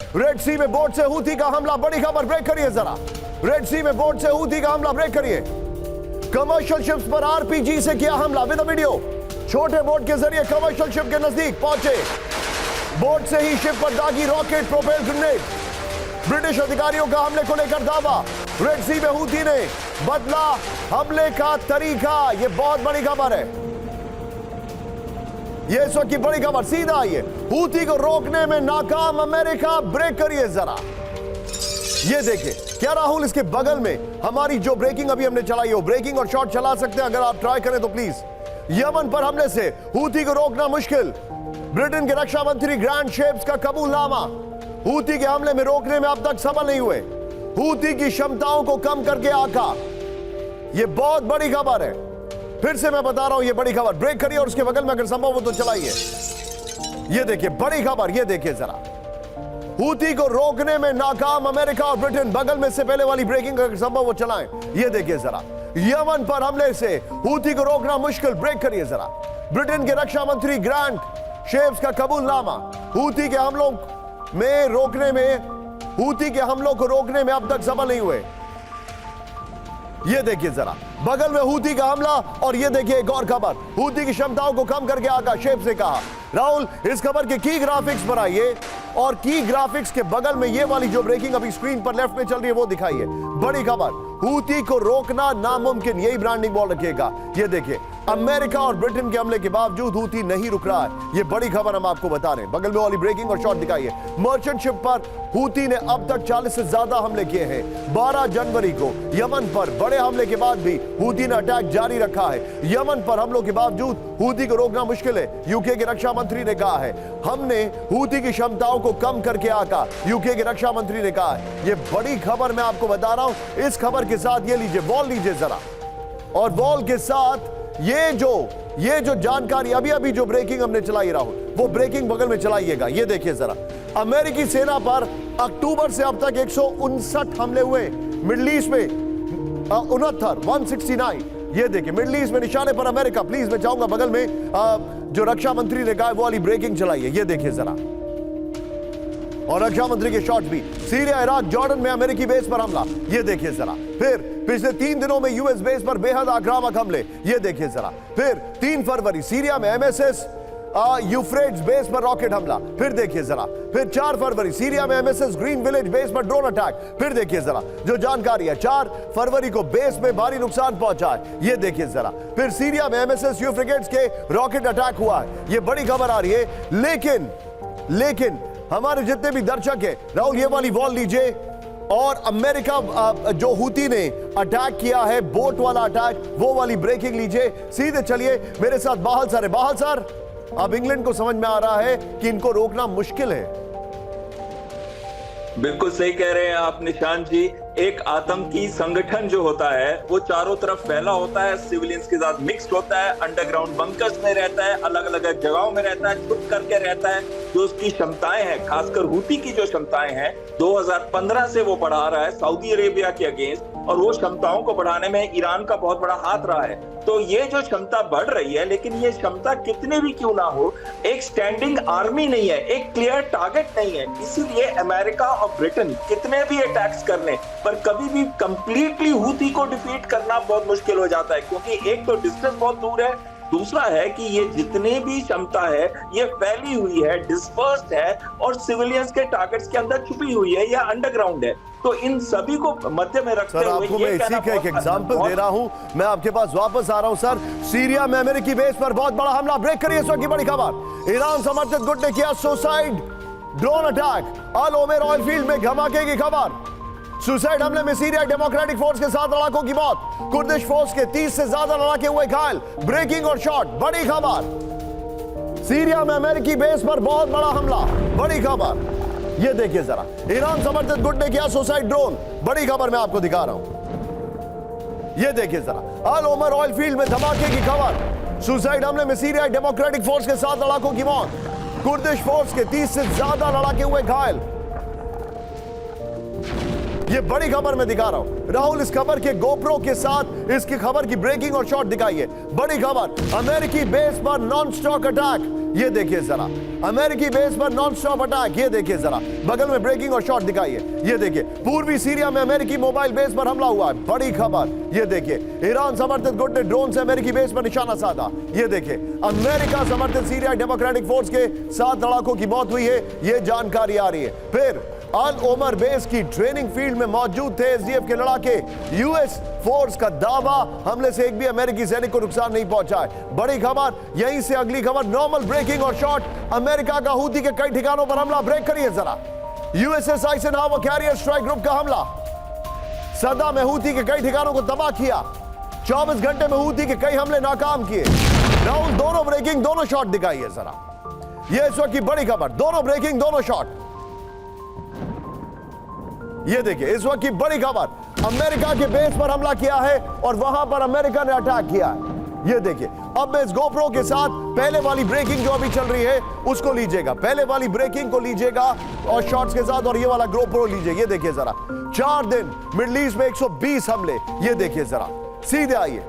Red सी में boat से Houthi का हमला, बड़ी खबर, ब्रेक करिए जरा। रेड सी में बोट से हूथी का हमला, ब्रेक करिए। कमर्शियल शिप्स पर आरपीजी से किया हमला विद वीडियो। छोटे बोट के जरिए कमर्शियल शिप के नजदीक पहुंचे। बोट से ही शिप पर दागी रॉकेट प्रोपेल ग्रेनेड। ब्रिटिश अधिकारियों का हमले को लेकर दावा। रेड सी में हूथी ने बदला हमले का तरीका। यह बहुत बड़ी खबर है, ये इस वक्त की बड़ी खबर। सीधा आइए, हूथी को रोकने में नाकाम अमेरिका, ब्रेक करिए जरा। ये देखिए, क्या राहुल इसके बगल में हमारी जो ब्रेकिंग अभी हमने चलाई हो, ब्रेकिंग और शॉट चला सकते हैं अगर आप ट्राई करें तो प्लीज। यमन पर हमले से हूथी को रोकना मुश्किल। ब्रिटेन के रक्षा मंत्री ग्रांट शेप्स का कबूलनामा। हूथी के हमले में रोकने में अब तक सफल नहीं हुए। हूथी की क्षमताओं को कम करके आका। यह बहुत बड़ी खबर है, फिर से मैं बता रहा हूं, यह बड़ी खबर। ब्रेक करिए और उसके बगल में अगर संभव हो तो चलाइए। यह देखिए बड़ी खबर, यह देखिए जरा। हूथी को रोकने में नाकाम अमेरिका और ब्रिटेन, बगल में से पहले वाली ब्रेकिंग अगर संभव हो चलाएं। यह देखिए जरा, यमन पर हमले से हूथी को रोकना मुश्किल, ब्रेक करिए जरा। ब्रिटेन के रक्षा मंत्री ग्रांट शेप्स का कबूलनामा। हूथी के हमलों में रोकने में, हूथी के हमलों को रोकने में अब तक सफल नहीं हुए। यह देखिए जरा, बगल में हूथी का हमला और यह देखिए एक और खबर। हूथी की क्षमताओं को कम करके आका, शेप से कहा। राहुल इस खबर के की ग्राफिक्स बनाइए और की ग्राफिक्स के बगल में ये वाली जो ब्रेकिंग अभी स्क्रीन पर लेफ्ट में चल रही है वो दिखाइए। बड़ी खबर, हूथी को रोकना नामुमकिन, यही ब्रांडिंग बोल रखिएगा। ये देखिए, अमेरिका और ब्रिटेन के हमले के बावजूद हूथी नहीं रुक रहा है। ये बड़ी खबर हम आपको बता रहे हैं। बगल में वाली ब्रेकिंग और शॉट दिखाइए। मर्चेंट शिप पर हूथी ने अब तक 40 से ज्यादा हमले किए हैं। 12 जनवरी को यमन पर बड़े हमले के बाद भी हूथी ने अटैक जारी रखा है। यमन पर हमलों के बावजूद हूथी को रोकना मुश्किल है। यूके के रक्षा मंत्री ने कहा है, हमने हूथी की क्षमताओं को कम करके आका। यूके के रक्षा मंत्री ने कहा है। ये बड़ी खबर मैं आपको बता रहा हूं। इस खबर के साथ ये लीजिए, वॉल लीजिए जरा, और वॉल के साथ ये जो जानकारी अभी जो ब्रेकिंग हमने चलाई राहुल, वो ब्रेकिंग बगल में चलाइएगा। ये देखिए जरा, अमेरिकी सेना पर अक्टूबर से अब तक 159 हमले हुए। मिडल ईस्ट में 169। ये देखिए, मिडल ईस्ट में निशाने पर अमेरिका। प्लीज मैं चाहूंगा बगल में जो रक्षा मंत्री ने कहा वो वाली ब्रेकिंग चलाइए। ये देखिए जरा, और रक्षा मंत्री के शॉट भी। सीरिया, इराक, जॉर्डन में अमेरिकी बेस पर हमला। ये देखिए जरा। फिर पिछले 3 दिनों में यूएस बेस पर बेहद आक्रामक हमले। ये देखिए जरा। फिर 3 फरवरी सीरिया में एमएसएस यूफ्रेट्स बेस पर रॉकेट हमला। फिर देखिए जरा। फिर 4 फरवरी सीरिया में एमएसएस ग्रीन विलेज बेस पर ड्रोन अटैक। फिर देखिए जरा जो जानकारी है, 4 फरवरी को बेस में भारी नुकसान पहुंचा है। ये देखिए जरा। फिर सीरिया में एमएसएस यूफ्रेट्स के रॉकेट अटैक हुआ है। ये बड़ी खबर आ रही है। लेकिन हमारे जितने भी दर्शक है राहुल, ये वाली वॉल लीजिए, और अमेरिका जो हूथी ने अटैक किया है, बोट वाला अटैक, वो वाली ब्रेकिंग लीजिए। सीधे चलिए मेरे साथ। बाहल सर है। बाहल सर, अब इंग्लैंड को समझ में आ रहा है कि इनको रोकना मुश्किल है। बिल्कुल सही कह रहे हैं आप निशान जी। एक आतंकी संगठन जो होता है वो चारों तरफ फैला होता है, सिविलियंस के साथ मिक्स्ड होता है, अंडरग्राउंड बंकर्स में रहता है, अलग अलग जगहों में रहता है, छुप करके रहता है। जो उसकी क्षमताएं हैं, खासकर हूथी की जो क्षमताएं हैं, 2015 से वो बढ़ा रहा है सऊदी अरेबिया के अगेंस्ट, और वो क्षमताओं को बढ़ाने में ईरान का बहुत बड़ा हाथ रहा है। तो ये जो क्षमता बढ़ रही है, लेकिन ये क्षमता कितने भी क्यों ना हो, एक स्टैंडिंग आर्मी नहीं है, एक क्लियर टारगेट नहीं है। इसीलिए अमेरिका और ब्रिटेन कितने भी अटैक्स कर लें, पर कभी भी कंप्लीटली हूथी को डिफीट करना बहुत मुश्किल हो जाता है, क्योंकि एक तो डिस्टेंस बहुत दूर है, दूसरा है कि ये जितने भी क्षमता है ये फैली हुई है, डिस्पर्स्ड है, और सिविलियंस के टारगेट्स के अंदर छुपी हुई है या अंडरग्राउंड है। तो इन सभी को मध्य में रखते हुए आपको मैं इसी का एक एग्जांपल दे रहा हूं। मैं आपके पास वापस आ रहा हूं सर। सीरिया में अमेरिकी बेस पर बहुत बड़ा हमला। ब्रेक करिए, इस वक्त की बड़ी खबर। ईरान समर्थित गुट ने किया सुसाइड ड्रोन अटैक। अल ओमेर ऑयल फील्ड में धमाके की खबर। सुसाइड हमले में सीरिया डेमोक्रेटिक फोर्स के 7 लड़ाकों की मौत। कुर्दिश फोर्स के 30 से ज्यादा लड़ाके हुए घायल। ब्रेकिंग और शॉट, बड़ी खबर। सीरिया में अमेरिकी बेस पर बहुत बड़ा हमला, बड़ी खबर। ये देखिए जरा, ईरान समर्थित गुट ने किया सुसाइड ड्रोन। बड़ी खबर मैं आपको दिखा रहा हूं। ये देखिए जरा, अल ओमर ऑयल फील्ड में धमाके की खबर। सुसाइड हमले में सीरिया डेमोक्रेटिक फोर्स के 7 लड़ाकों की मौत। कुर्दिश फोर्स के 30 से ज्यादा लड़ाके हुए घायल। ये बड़ी खबर मैं दिखा रहा हूं। राहुल इस खबर के गोप्रो के साथ इसकी खबर की ब्रेकिंग और शॉट दिखाइए। बड़ी खबर, अमेरिकी बेस पर नॉन स्टॉप अटैक। ये देखिए जरा, अमेरिकी बेस पर नॉन स्टॉप अटैक। ये देखिए जरा, बगल में ब्रेकिंग और शॉट दिखाइए। ये देखिए, पूर्वी सीरिया में अमेरिकी मोबाइल बेस पर हमला हुआ है। बड़ी खबर, ये देखिए, ईरान समर्थित गुट ने ड्रोन से अमेरिकी बेस पर निशाना साधा। ये देखिए, अमेरिका समर्थित सीरिया डेमोक्रेटिक फोर्स के 7 लड़ाकों की मौत हुई है। ये जानकारी आ रही है। फिर अल ओमर बेस की ट्रेनिंग फील्ड में मौजूद थे एसडीएफ के लड़ाके। यूएस फोर्स का दावा, हमले से एक भी अमेरिकी सैनिक को नुकसान नहीं पहुंचा है। बड़ी खबर, यहीं से अगली खबर, नॉर्मल ब्रेकिंग और शॉट। अमेरिका का हूती के कई ठिकानों पर हमला। ब्रेक करिए जरा। USS Eisenhower carrier strike group का हमला। सदा में हूती के कई ठिकानों को तबाह किया। 24 घंटे में हूती के कई हमले नाकाम किए। राहुल, दोनों ब्रेकिंग दोनों शॉट दिखाइए जरा। यह इस वक्त की बड़ी खबर, दोनों ब्रेकिंग दोनों शॉट। ये देखिए, इस वक्त की बड़ी खबर, अमेरिका के बेस पर हमला किया है और वहां पर अमेरिका ने अटैक किया है। ये देखिए, अब मैं इस गोप्रो के साथ पहले वाली ब्रेकिंग जो अभी चल रही है उसको लीजिएगा, पहले वाली ब्रेकिंग को लीजिएगा और शॉट्स के साथ, और ये वाला गोप्रो लीजिए। ये देखिए जरा, 4 दिन मिडिल ईस्ट में 120 हमले। ये देखिए जरा, सीधे आइए।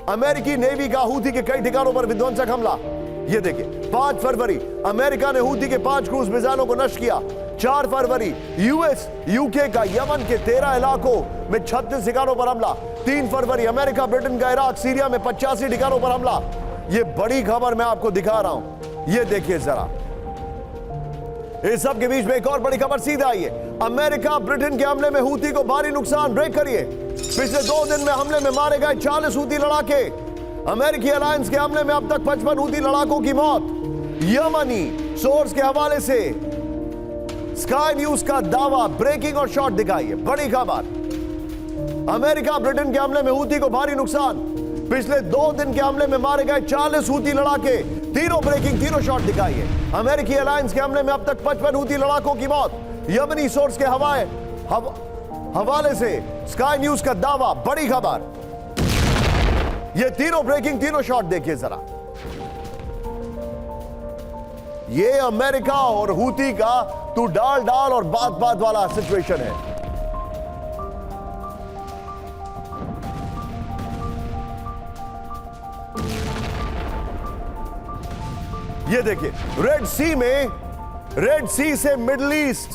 अमेरिकी नेवी का हूती के कई ठिकानों पर विध्वंसक हमला। ये देखिए, 5 फरवरी अमेरिका ने हूती के 5 क्रूज मिसाइलों को नष्ट किया। 4 फरवरी यूएस यूके का यमन के 13 इलाकों में 36 ठिकानों पर हमला। 3 फरवरी अमेरिका ब्रिटेन का इराक सीरिया में 85 ठिकानों पर हमला। ये बड़ी खबर मैं आपको दिखा रहा हूं। ये देखिए जरा, इस सब के बीच में एक और बड़ी खबर। सीधे आइए, अमेरिका ब्रिटेन के हमले में हूती को भारी नुकसान। ब्रेक करिए। पिछले 2 दिन में हमले में मारे गए 40 हूती लड़ाके। अमेरिकी अलायंस के हमले में अब तक 55 हूती लड़ाकों की मौत। यमनी सोर्स के हवाले से स्काई न्यूज का दावा। ब्रेकिंग और शॉट दिखाइए। बड़ी खबर, अमेरिका ब्रिटेन के हमले में हूती को भारी नुकसान। पिछले 2 दिन के हमले में मारे गए 40 हूती लड़ाके। तीनों ब्रेकिंग, तीनों शॉट दिखाइए। अमेरिकी अलायंस के हमले में अब तक 55 हूती लड़ाकों की मौत। यमनी सोर्स के हवाले से स्काई न्यूज का दावा। बड़ी खबर, ये तीनों ब्रेकिंग, तीनों शॉट देखिए जरा। ये अमेरिका और हूती का तू डाल डाल और बात बात वाला सिचुएशन है। ये देखिए, रेड सी से मिडिल ईस्ट